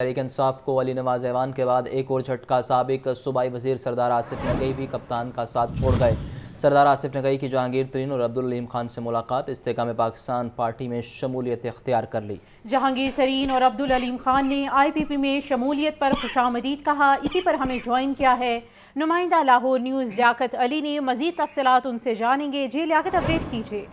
تحریک انصاف کو علی نواز ایوان کے بعد ایک اور جھٹکا۔ سابق صوبائی وزیر سردار آصف نگئی بھی کپتان کا ساتھ چھوڑ گئے۔ سردار آصف نگئی کی جہانگیر ترین اور عبدالعلیم خان سے ملاقات، استحکام پاکستان پارٹی میں شمولیت اختیار کر لی۔ جہانگیر ترین اور عبدالعلیم خان نے آئی پی پی میں شمولیت پر خوشامدید کہا، اسی پر ہمیں جوائن کیا ہے نمائندہ لاہور نیوز لیاقت علی نے۔ مزید تفصیلات ان سے جانیں گے۔ جی لیاقت، اپڈیٹ کیجیے۔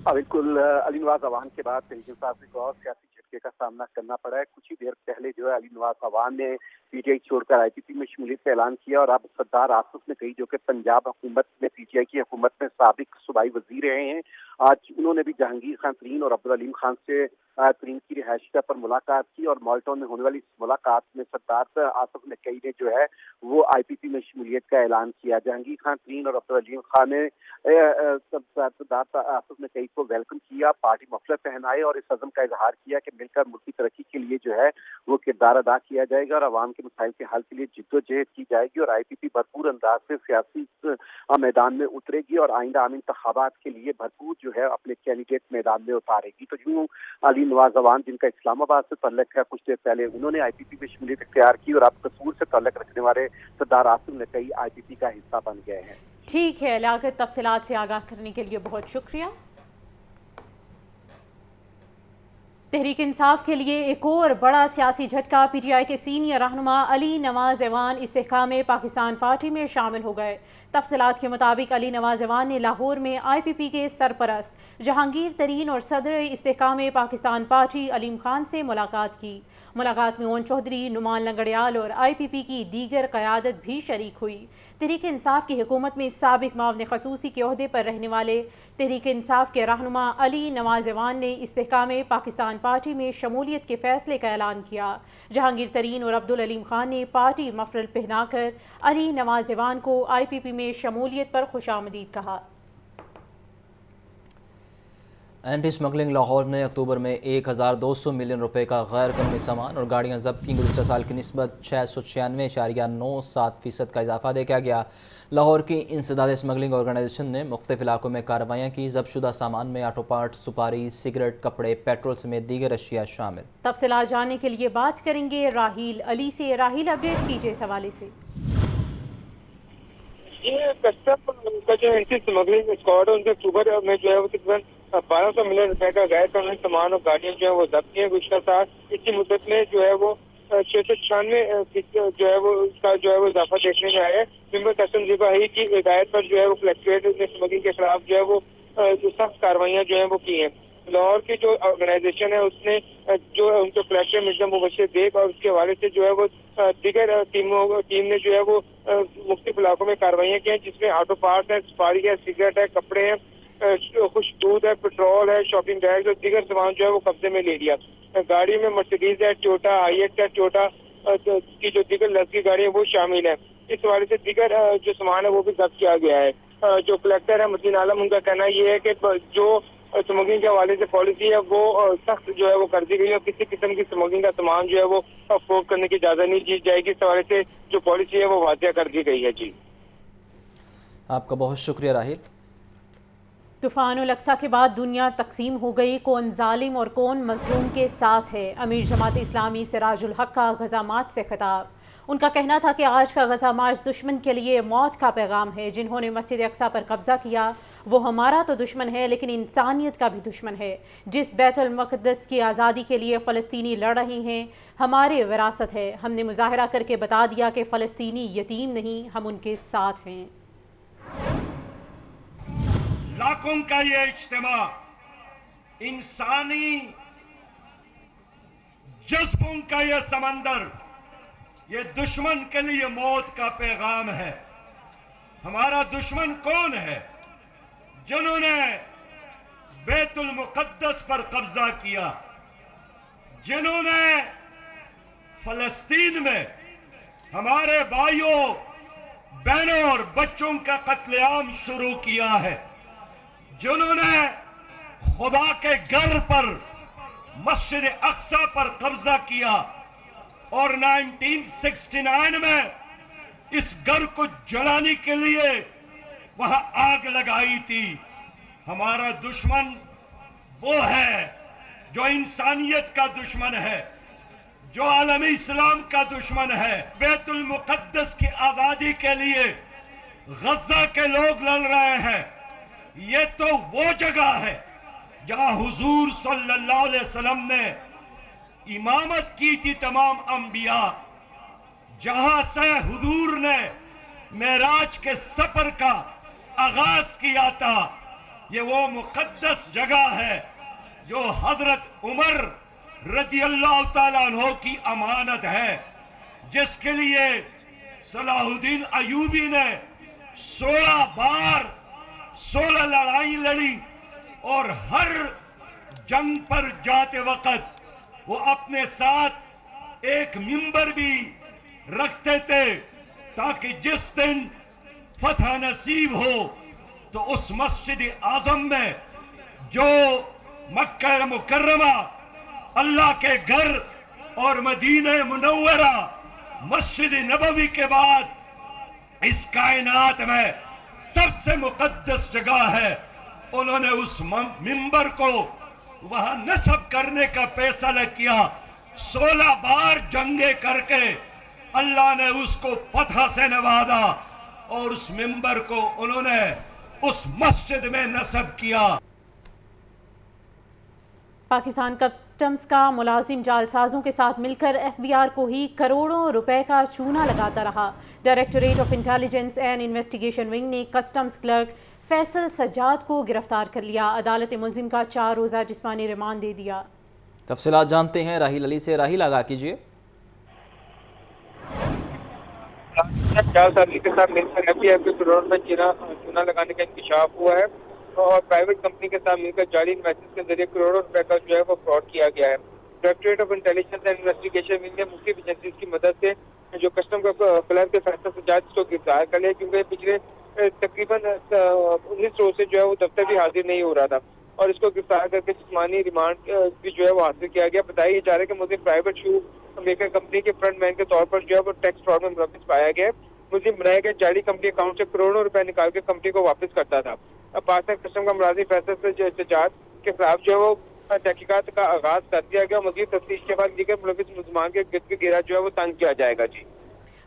بالکل، علی نواز ایوان کے بعد تحریک انصاف کو اور سیاسی جھٹکے کا سامنا کرنا پڑا ہے۔ کچھ ہی دیر پہلے جو ہے علی نواز ایوان نے پی ٹی آئی چھوڑ کر آئی پی پی میں شمولیت کا اعلان کیا، اور اب سردار آصف نگئی جو کہ پنجاب حکومت میں پی ٹی آئی کی حکومت میں سابق صوبائی وزیر رہے ہیں، آج انہوں نے بھی جہانگیر خان ترین اور عبدالعلیم خان سے ترین کی رہائش پر ملاقات کی، اور مالٹون میں ہونے والی اس ملاقات میں سردار آصف نگئی نے جو ہے وہ آئی پی پی میں شمولیت کا اعلان کیا۔ جہانگیر خان ترین اور عبدالعلیم خان نے سردار آصف نگئی کو ویلکم کیا، پارٹی مفلر پہنائے اور اس عزم کا اظہار کیا کہ مل کر ملکی ترقی کے لیے جو ہے وہ کردار ادا کیا جائے گا اور عوام کے مسائل کے حل کے لیے جدوجہد کی جائے گی، اور آئی پی پی بھرپور انداز سے سیاسی میدان میں اترے گی اور آئندہ عام انتخابات کے لیے بھرپور جو ہے اپنے کینڈیڈیٹ میدان میں اتارے گی۔ تو یوں علی نواز ایوان، جن کا اسلام آباد سے تعلق ہے، کچھ دیر پہلے انہوں نے آئی پی پی میں شمولیت اختیار کی، اور اب قصور سے تعلق رکھنے والے سردار آصف نگئی آئی پی پی کا حصہ بن گئے ہیں۔ ٹھیک ہے لیاقت، تفصیلات سے آگاہ کرنے کے لیے بہت شکریہ۔ تحریک انصاف کے لیے ایک اور بڑا سیاسی جھٹکا، پی ٹی آئی کے سینئر رہنما علی نواز ایوان استحکام پاکستان پارٹی میں شامل ہو گئے۔ تفصیلات کے مطابق علی نواز ایوان نے لاہور میں آئی پی پی کے سرپرست جہانگیر ترین اور صدر استحکام پاکستان پارٹی علیم خان سے ملاقات کی۔ ملاقات میں اون چودھری، نعمان لنگڑیال اور آئی پی پی کی دیگر قیادت بھی شریک ہوئی۔ تحریک انصاف کی حکومت میں سابق معاون خصوصی کے عہدے پر رہنے والے تحریک انصاف کے رہنما علی نواز ایوان نے استحکام پاکستان پارٹی میں شمولیت کے فیصلے کا اعلان کیا۔ جہانگیر ترین اور عبدالعلیم خان نے پارٹی مفرل پہنا کر علی نواز ایوان کو آئی پی پی میں شمولیت پر خوشامدید کہا۔ اینٹی اسمگلنگ لاہور نے اکتوبر میں 1200 ملین روپے کا غیر قانونی سامان اور گاڑیاں ضبط کی۔ گزشتہ سال کی نسبت 696.97% کا اضافہ دیکھا گیا۔ لاہور کی انسداد اسمگلنگ آرگنائزیشن نے مختلف علاقوں میں کارروائیاں کی۔ ضبط شدہ سامان میں آٹو پارٹس، سپاری، سگریٹ، کپڑے، پیٹرول سمیت دیگر اشیاء شامل۔ تفصیلات جاننے کے لیے بات کریں گے راحیل علی سے۔ راحیل، اپڈیٹ کیجیے اس حوالے سے۔ یہ کسٹم کا جو اینٹی اسمگلنگ اسکواڈ ہے، ان کے اکتوبر میں جو ہے وہ تقریباً 1200 ملین روپے کا غیر قانونی سامان اور گاڑیاں جو ہے وہ ضبط کی ہیں گزشتہ سال۔ اسی مدت میں جو ہے وہ 696 جو ہے وہ اس کا جو ہے وہ اضافہ دیکھنے میں آیا ہے۔ ممبر کسٹم ذبح کی ہدایت پر جو ہے وہ کلیکٹریٹ نے اسمگلنگ کے خلاف جو ہے وہ سخت کارروائیاں جو ہیں وہ کی ہیں۔ لاہور کی جو آرگنائزیشن ہے اس نے جو ان کو کلیکٹر مرزا مبشر دیگ اور اس کے حوالے سے جو ہے وہ دیگر ٹیم نے جو ہے وہ مختلف علاقوں میں کارروائیاں کی ہیں، جس میں آٹو پارٹس ہے، سپاری ہے، سگریٹ ہے، کپڑے ہیں، خشک دودھ ہے، پیٹرول ہے، شاپنگ بیگز اور دیگر سامان جو ہے وہ قبضے میں لے لیا۔ گاڑی میں مرسیڈیز ہے، ٹویوٹا آئی ایکس ہے، ٹویوٹا کی جو دیگر لگژری گاڑی ہیں وہ شامل ہیں۔ اس حوالے سے دیگر جو سامان ہے وہ بھی ضبط کیا گیا ہے۔ جو کلیکٹر ہے متین عالم، ان کا کہنا یہ ہے کہ جو اسمگلنگ کے حوالے سے پالیسی ہے وہ سخت جو ہے وہ کر دی گئی ہے، کسی قسم کی اسمگلنگ کا سامان جو ہے وہ فروخت کرنے کی اجازت نہیں دی جائے گی۔ اس حوالے سے جو پالیسی ہے وہ واضح کر دی گئی ہے۔ جی آپ کا بہت شکریہ راحیل۔ طوفان الاقصی کے بعد دنیا تقسیم ہو گئی، کون ظالم اور کون مظلوم کے ساتھ ہے۔ امیر جماعت اسلامی سراج الحق کا غزہ مارچ سے خطاب۔ ان کا کہنا تھا کہ آج کا غزہ مارچ دشمن کے لیے موت کا پیغام ہے۔ جنہوں نے مسجد اقصی پر قبضہ کیا وہ ہمارا تو دشمن ہے لیکن انسانیت کا بھی دشمن ہے۔ جس بیت المقدس کی آزادی کے لیے فلسطینی لڑ رہے ہیں ہمارے وراثت ہے۔ ہم نے مظاہرہ کر کے بتا دیا کہ فلسطینی یتیم نہیں، ہم ان کے ساتھ ہیں۔ لاکھوں کا یہ اجتماع انسانی جذبوں کا یہ سمندر، یہ دشمن کے لیے موت کا پیغام ہے۔ ہمارا دشمن کون ہے؟ جنہوں نے بیت المقدس پر قبضہ کیا، جنہوں نے فلسطین میں ہمارے بھائیوں، بہنوں اور بچوں کا قتل عام شروع کیا ہے، جنہوں نے خدا کے گھر پر مسجد اقصی پر قبضہ کیا اور 1969 میں اس گھر کو جلانے کے لیے وہاں آگ لگائی تھی۔ ہمارا دشمن وہ ہے جو انسانیت کا دشمن ہے، जो आलम इस्लाम का दुश्मन है, बैतुल मुकद्दस की आजादी के लिए गजा के लोग लड़ रहे हैं, ये तो वो जगह है जहां हुजूर सल्लल्लाहु अलैहि वसल्लम ने इमामत की थी तमाम अंबिया, जहां से हुजूर ने मेराज के सफर का आगाज किया था। ये वो मुकद्दस जगह है जो हजरत उमर रजी अल्लाह ताला अन्हो की अमानत है, जिसके लिए सलाहुद्दीन अयूबी ने 16 बार 16 लड़ाई लड़ी और हर जंग पर जाते वक्त वो अपने साथ एक मिंबर भी रखते थे, ताकि जिस दिन फतह नसीब हो तो उस मस्जिद आजम में जो मक्का मुकर्रमा अल्लाह के घर और मदीना मुनव्वरा मस्जिद नबवी के बाद इस कायनात में सबसे मुकद्दस जगह है, उन्होंने उस मिंबर को वहां नस्ब करने का फैसला किया। 16 बार जंगे करके अल्लाह ने उसको फतह से नवाजा और उस मिंबर को उन्होंने उस मस्जिद में नस्ब किया। पाकिस्तान कस्टम्स का मुलाजिम जालसाजों के साथ मिलकर FBI को ही करोड़ों रुपए का चूना लगाता रहा। Directorate of intelligence and investigation wing ने कस्टम्स क्लर्क फैसल सज्जाद को गिरफ्तार कर लिया। अदालत मुलजिम का 4 रोज़ा जिस्मानी रिमांड दे दिया। तफसीलात जानते हैं राहील अली से। राहील, आगाह कीजिए। जालसाजी के साथ मिलकर FBI के करोड़ में चूना लगाने का इंकशाफ हुआ है और प्राइवेट कंपनी के साथ मिलकर जाली इन्वेस्टमेंट के जरिए करोड़ों रुपए का जो है वो फ्रॉड किया गया है। Directorate of intelligence and investigation wing ने मुख्तलिफ एजेंसीज की मदद से जो कस्टम का क्लर्क के फैसला सज्जाद को गिरफ्तार कर लिया, क्योंकि पिछले तकरीबन 19 रोज से जो है वो दफ्तर भी हाजिर नहीं हो रहा था और इसको गिरफ्तार करके जिस्मानी रिमांड भी जो है वो हासिल किया गया। बताया जा रहा है कि मुझे प्राइवेट शू मेकर कंपनी के फ्रंट मैन के तौर पर जो है वो टैक्स फ्रॉड में मुलविस पाया गया। मुझे बनाया गया जाली कंपनी अकाउंट से करोड़ों रुपए निकाल के कंपनी को वापस करता था। अब पाकिस्तान कस्टम का मुलाजिम फैसल सज्जाद के खिलाफ जो है वो तहकीकात का आगाज कर दिया गया। मजीद तफ्तीश के बाद दीगर मुलविस मुलजमान के गिरद घेरा जो है वो तंग किया जाएगा। जी,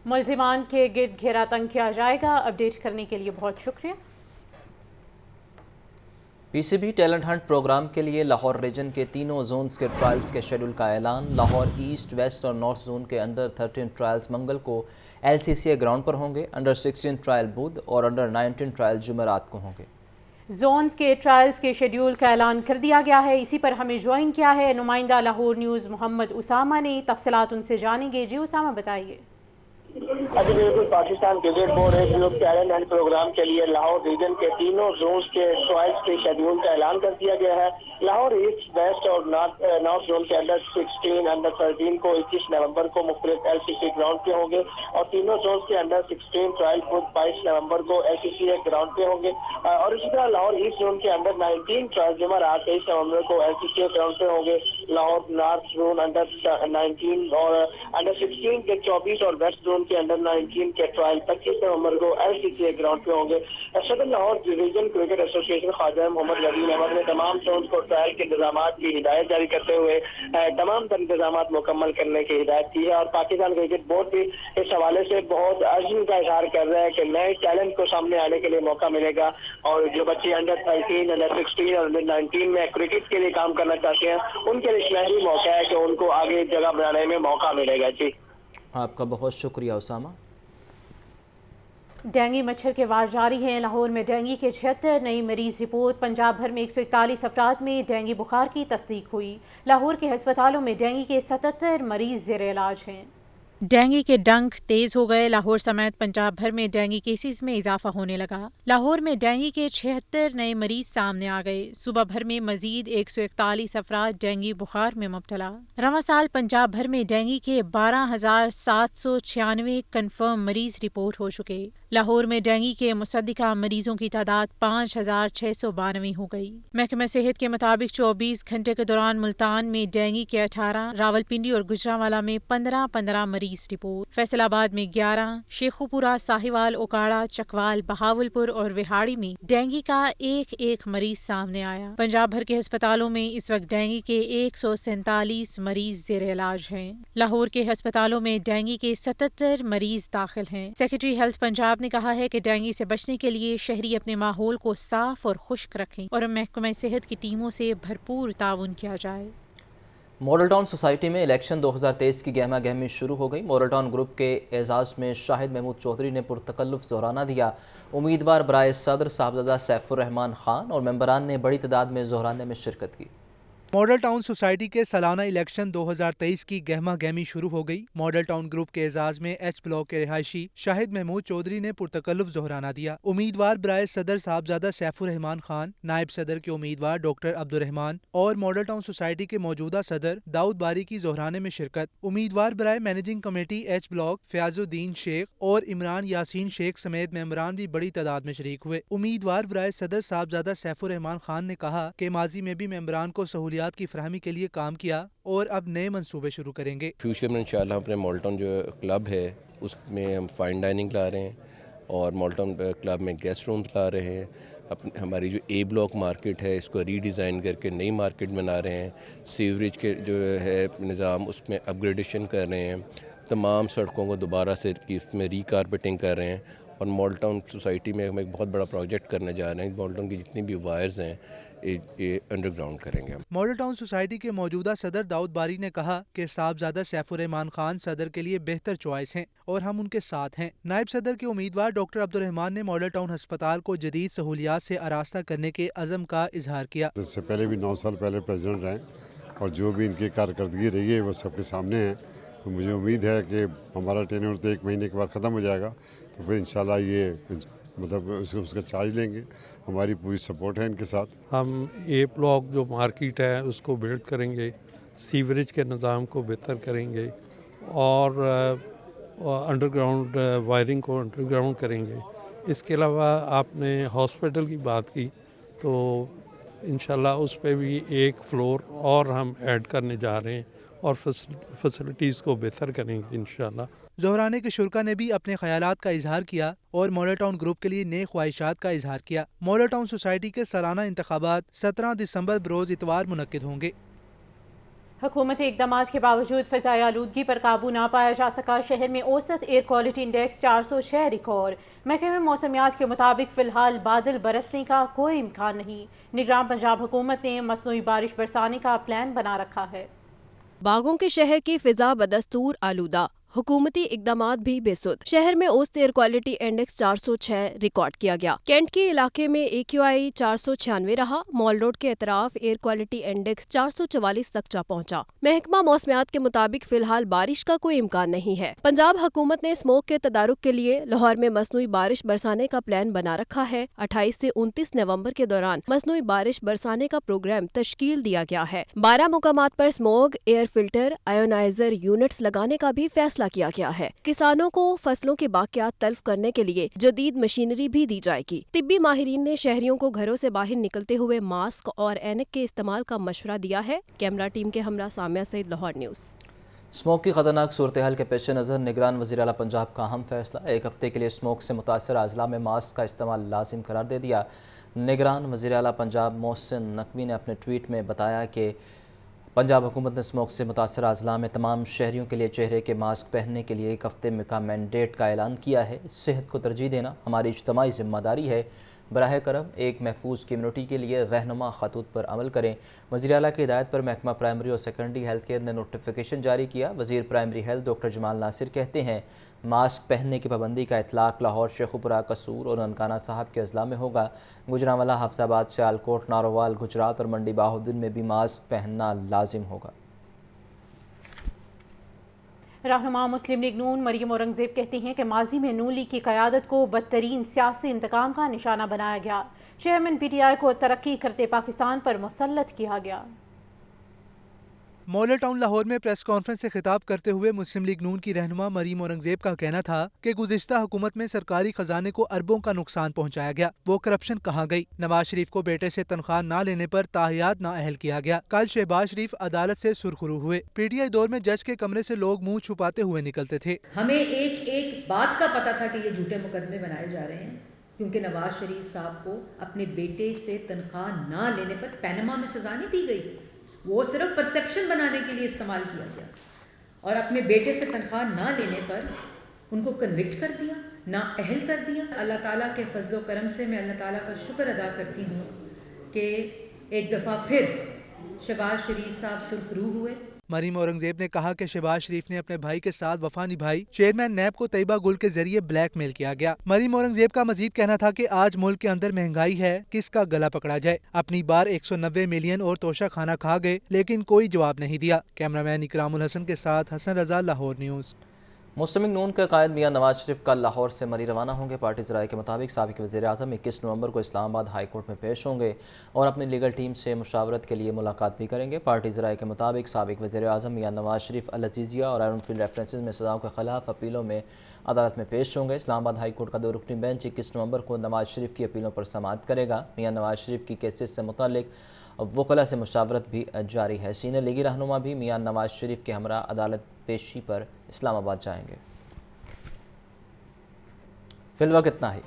मुलजिमान के गिरद घेरा तंग किया जाएगा। अपडेट करने के लिए बहुत शुक्रिया। PCB टैलेंट हंट प्रोग्राम के लिए लाहौर रीजन के तीनों जोन्स के ट्रायल्स के शेड्यूल का ऐलान। लाहौर ईस्ट, वेस्ट और नॉर्थ जोन के अंडर 13 ट्रायल्स मंगल को LCCA ग्राउंड पर होंगे, अंडर 16 ट्रायल बुध और अंडर 19 ट्रायल जुमेरात को होंगे। जोन्स के ट्रायल्स के शेड्यूल का ऐलान कर दिया गया है। इसी पर हमें ज्वाइन किया है नुमाइंदा लाहौर न्यूज़ मोहम्मद उसामा ने। तफसीलात उनसे जानेंगे। जी उसामा, बताइए। अभी बिल्कुल पाकिस्तान क्रिकेट बोर्ड एक ग्रुप टैलेंट हंट प्रोग्राम के लिए लाहौर रीजन के तीनों जोन्स के ट्रायल्स के शेड्यूल का ऐलान कर दिया गया है। लाहौर ईस्ट, वेस्ट और नॉर्थ जोन के अंडर 16, अंडर 13 को 21 नवंबर को मुख्तलिफ LCCA ग्राउंड पे होंगे और तीनों जोन के अंडर 16 ट्रायल बुध 22 नवंबर को LCCA ग्राउंड पे होंगे और इसी तरह लाहौर ईस्ट जोन के अंडर 19 ट्रायल जुमेरात 23 नवंबर को LCCA ग्राउंड पे होंगे। लाहौर नॉर्थ जोन अंडर 19 और अंडर 16 के 24 और वेस्ट जोन के अंडर 19 के ट्रायल 25 नवंबर को LCCA ग्राउंड पे होंगे। सदर Lahore region cricket association Khawaja Mohammad Rabeen Ahmed ने तमाम जोन को ट्रायल के इंतजाम की हिदायत जारी करते हुए तमाम तर इंतजाम मुकम्मल करने की हिदायत की है और पाकिस्तान क्रिकेट बोर्ड भी इस हवाले से बहुत अज़्म का इजहार कर रहा है कि नए टैलेंट को सामने आने के लिए मौका मिलेगा और जो बच्चे अंडर 13, अंडर 16 और अंडर 19 में क्रिकेट के लिए काम करना चाहते हैं उनके लिए सुनहरी मौका है कि उनको आगे जगह बनाने में मौका मिलेगा। जी, आपका बहुत शुक्रिया उसामा। डेंगू मच्छर के वार जारी हैं। लाहौर में डेंगू के 76 नई मरीज रिपोर्ट। पंजाब भर में 141 अफराद में डेंगू बुखार की तस्दीक हुई। लाहौर के हस्पतालों में डेंगू के 77 मरीज ज़ेर इलाज हैं। डेंगू के डंक तेज हो गए। लाहौर समेत पंजाब भर में डेंगू केसेस में इजाफा होने लगा। लाहौर में डेंगू के 76 नए मरीज सामने आ गए। सुबह भर में मजीद 141 अफराद डेंगू बुखार में मुब्तला। रवां साल पंजाब भर में डेंगू के 12,796 कन्फर्म मरीज रिपोर्ट हो चुके। लाहौर में डेंगू के मुसद्दिका मरीजों की तादाद 5,692 हो गई। महकमा सेहत के मुताबिक 24 घंटे के दौरान मुल्तान में डेंगू के 18, रावलपिंडी और गुजरांवाला में 15 मरीज रिपोर्ट, फैसलाबाद में 11, शेखुपुरा, साहिवाल, ओकाड़ा, चकवाल, बहावलपुर और विहाड़ी में डेंगू का एक मरीज सामने आया। पंजाब भर के अस्पतालों में इस वक्त डेंगू के 147 मरीज जेर इलाज हैं। लाहौर के अस्पतालों में डेंगू के 77 मरीज दाखिल हैं। सेक्रेटरी हेल्थ पंजाब ने कहा है कि डेंगू से बचने के लिए शहरी अपने माहौल को साफ और खुश्क रखें और महकमा सेहत की टीमों से भरपूर ताउन किया जाए। मॉडल टाउन सोसाइटी में इलेक्शन 2023 की गहमा गहमी शुरू हो गई। मॉडल टाउन ग्रुप के एजाज़ में शाहिद महमूद चौधरी ने पुरतकल्लुफ़ ज़ोहराना दिया। उम्मीदवार बराए सदर साहबजादा सैफुर रहमान खान और मेंबरान ने बड़ी तादाद में ज़ोहराने में शिरकत की। मॉडल टाउन सोसाइटी के सालाना इलेक्शन 2023 की गहमा गहमी शुरू हो गई। मॉडल टाउन ग्रुप के एजाज में एच ब्लॉक के रिहायशी शाहिद महमूद चौधरी ने पुरतकल्लुफ़ ज़ोहराना दिया। उम्मीदवार बराए सदर साहबजादा सैफुर रहमान खान, नायब सदर के उम्मीदवार डॉक्टर अब्दुर्रहमान और मॉडल टाउन सोसाइटी के मौजूदा सदर दाऊद बारी की ज़ोहराने में शिरकत। उम्मीदवार बराए managing committee H block Fayazuddin Sheikh और इमरान यासीन शेख समेत मेंबरान भी बड़ी तादाद में शरीक हुए। उम्मीदवार बराए सदर साहबजादा सैफुर रहमान खान ने कहा कि माजी में भी मेंबरान को सहूलियात की फराहमी के लिए काम किया और अब नए मंसूबे शुरू करेंगे। फ्यूचर में इंशाल्लाह अपने मॉडल टाउन जो क्लब है उसमें हम फाइन डाइनिंग ला रहे हैं और मॉडल टाउन क्लब में गेस्ट रूम्स ला रहे हैं। हमारी जो ए ब्लॉक मार्केट है इसको रीडिज़ाइन करके नई मार्केट बना रहे हैं। सीवरेज के जो है निज़ाम उसमें अपग्रेडेशन कर रहे हैं। तमाम सड़कों को दोबारा से उसमें रीकारपेटिंग कर रहे हैं और मॉडल टाउन सोसाइटी में हम एक बहुत बड़ा प्रोजेक्ट करने जा रहे हैं। मॉडल टाउन की जितनी भी वायर्स हैं ये अंडरग्राउंड करेंगे। मॉडल टाउन सोसाइटी के मौजूदा सदर दाऊद बारी ने कहा कि साहबजादा सैफुर रहमान खान सदर के लिए बेहतर चॉइस हैं और हम उनके साथ हैं। नायब सदर के उम्मीदवार डॉक्टर अब्दुर्रहमान ने मॉडल टाउन अस्पताल को जदीद सहूलियात से आरास्ता करने के अज़म का इजहार किया। इससे पहले भी 9 साल पहले प्रेसिडेंट रहे और जो भी इनकी कारकर्दगी रही है वो सबके सामने है। तो मुझे उम्मीद है कि हमारा टेन्योर तो 1 महीने के बाद ख़त्म हो जाएगा, तो फिर इंशाल्लाह ये मतलब उसका चार्ज लेंगे। हमारी पूरी सपोर्ट है इनके साथ। हम ए ब्लॉक जो मार्केट है उसको बिल्ड करेंगे, सीवरेज के निज़ाम को बेहतर करेंगे और अंडरग्राउंड वायरिंग को अंडरग्राउंड करेंगे। इसके अलावा आपने हॉस्पिटल की बात की तो इंशाल्लाह उस पर भी 1 फ्लोर और हम ऐड करने जा रहे हैं और फैसिलिटीज़ को बेहतर करेंगे इंशाल्लाह। ज़ोहराने के शुरका ने भी अपने ख्यालात का इजहार किया और मॉडल टाउन ग्रुप के लिए नए ख्वाहिशात का इजहार किया। मॉडल टाउन सोसाइटी के सालाना इंतखाबात 17 दिसंबर बरोज़ इतवार मुनक्किद होंगे। हुकूमती इक़दामात के बावजूद फ़िज़ाई आलूदगी पर काबू ना पाया जा सका। शहर में औसत एयर क्वालिटी इंडेक्स 406 रिकॉर्ड। महकमे मौसमियात के मुताबिक फ़िलहाल बादल बरसने का कोई इम्कान नहीं। निगरान पंजाब हुकूमत ने मसनूई बारिश बरसाने का प्लान बना रखा है। बागों के शहर की फिजा बदस्तूर आलूदा, हुकूमती इकदामात भी बेसुध। शहर में औसत एयर क्वालिटी इंडेक्स 406 रिकॉर्ड किया गया। कैंट के इलाके में AQI 496 रहा। मॉल रोड के अतराफ एयर क्वालिटी इंडेक्स 444 तक जा पहुंचा। महकमा मौसमियात के मुताबिक फिलहाल बारिश का कोई इम्कान नहीं है। पंजाब हुकूमत ने स्मोक के तदारुक के लिए लाहौर में मसनूई बारिश बरसाने का प्लान बना रखा है। 28 से 29 नवंबर के दौरान मसनूई बारिश बरसाने का प्रोग्राम तश्कील दिया गया है। 12 मुकामात पर smoke air filter ionizer units लगाने का भी फैसला किया गया है। किसानों को फसलों के बाकियात तल्फ करने के लिए जदीद मशीनरी भी दी जाएगी। तिब्बी माहिरीन ने शहरियों को घरों से बाहर निकलते हुए मास्क और ऐनक के इस्तेमाल का मशवरा दिया है। कैमरा टीम के हमरा सामिया सईद, लाहौर न्यूज़। स्मोक की खतरनाक सूरत हाल के पेश नज़र निगरान वज़ीर आला पंजाब का अहम फैसला। 1 हफ्ते के लिए स्मोक से मुतासर अजला में मास्क का इस्तेमाल लाजिम करार दे दिया। निगरान वज़ीर आला पंजाब मोहसिन नकवी ने अपने ट्वीट में बताया कि पंजाब हुकूमत ने स्मोक से मुतासर अजला में तमाम शहरियों के लिए चेहरे के मास्क पहनने के लिए 1 हफ्ते में का मैंडेट का ऐलान किया है। सेहत को तरजीह देना हमारी इज्तमाही ज़िम्मेदारी है। बराह करम एक महफूज कम्यूनिटी के लिए रहनुमा खतूत पर अमल करें। वज़ीर आला की हिदायत पर महकमा प्राइमरी और सेकेंडरी हेल्थ केयर ने नोटिफिकेशन जारी किया। वज़ीर primary health doctor Jamal Nasir कहते हैं मास्क पहनने की पाबंदी का इतलाक़ लाहौर, शेखुपुरा, कसूर और ननकाना साहब के अजला में होगा। गुजरांवाला, हफ्साबाद, सियालकोट, नारोवाल, गुजरात और मंडी बाहुद्दीन में भी मास्क पहनना लाजिम होगा। रहनुमा मुस्लिम लीग नून मरियम औरंगज़ेब कहती हैं कि माजी में नून लीग की क़यादत को बदतरीन सियासी इंतकाम का निशाना बनाया गया। चेयरमैन PTI को तरक्की करते पाकिस्तान पर मुसल्लत किया गया। मॉडल टाउन लाहौर में प्रेस कॉन्फ्रेंस से खिताब करते हुए मुस्लिम लीग नून की रहनुमा मरीम औरंगजेब का कहना था कि गुज़िश्ता हुकूमत में सरकारी खजाने को अरबों का नुकसान पहुंचाया गया, वो करप्शन कहाँ गई। नवाज शरीफ को बेटे से तनख्वाह न लेने पर ताहियात नाअहल किया गया। कल शहबाज शरीफ अदालत से सुरखरू हुए। पीटीआई दौर में जज के कमरे से लोग मुंह छुपाते हुए निकलते थे। हमें एक बात का पता था कि ये झूठे मुकदमे बनाए जा रहे हैं, क्योंकि नवाज शरीफ साहब को अपने बेटे से तनख्वाह ना लेने पर पैनमा में सजा नहीं दी गई, वो सिर्फ परसेप्शन बनाने के लिए इस्तेमाल किया गया और अपने बेटे से तनख्वाह ना लेने पर उनको कन्विक्ट कर दिया, ना अहल कर दिया। अल्लाह ताला के फजलो करम से मैं अल्लाह ताला का शुक्र अदा करती हूँ कि एक दफ़ा फिर शहबाज शरीफ साहब सुरखरू हुए। मरीम औरंगजेब ने कहा कि शहबाज शरीफ ने अपने भाई के साथ वफा निभाई। चेयरमैन नैब को तैयबा गुल के जरिए ब्लैकमेल किया गया। मरीम औरंगजेब का मजीद कहना था कि आज मुल्क के अंदर महंगाई है, किसका गला पकड़ा जाए। अपनी बार 190 मिलियन और तोशा खाना खा गए, लेकिन कोई जवाब नहीं दिया। कैमरामैन इकरामुल हसन के साथ हसन रजा, लाहौर न्यूज़। मुस्लिम लीग नून के कायद मियां नवाज शरीफ कल लाहौर से मरी रवाना होंगे। पार्टी ज़राए के मुताबिक साबिक़ वज़ीर आज़म 21 नवंबर को इस्लामाबाद हाई कोर्ट में पेश होंगे और अपनी लीगल टीम से मुशावरत के लिए मुलाकात भी करेंगे। पार्टी ज़राए के मुताबिक साबिक़ वज़ीर आज़म मियां नवाज शरीफ अल-अज़ीज़िया और आयरन फील्ड रेफरेंसेस में सज़ाओं के खिलाफ अपीलों में अदालत में पेश होंगे। इस्लामाबाद हाई कोर्ट का 2 रुकनी बेंच 21 नवंबर को नवाज शरीफ की अपीलों पर समाअत करेगा। मियां नवाज शरीफ की केसेस से मुतालिक वकला से मुशावरत भी जारी है। सीनियर लीगी रहनुमा भी मियां नवाज शरीफ के हमरा अदालत पेशी पर इस्लामाबाद जाएंगे। फिलहाल इतना ही।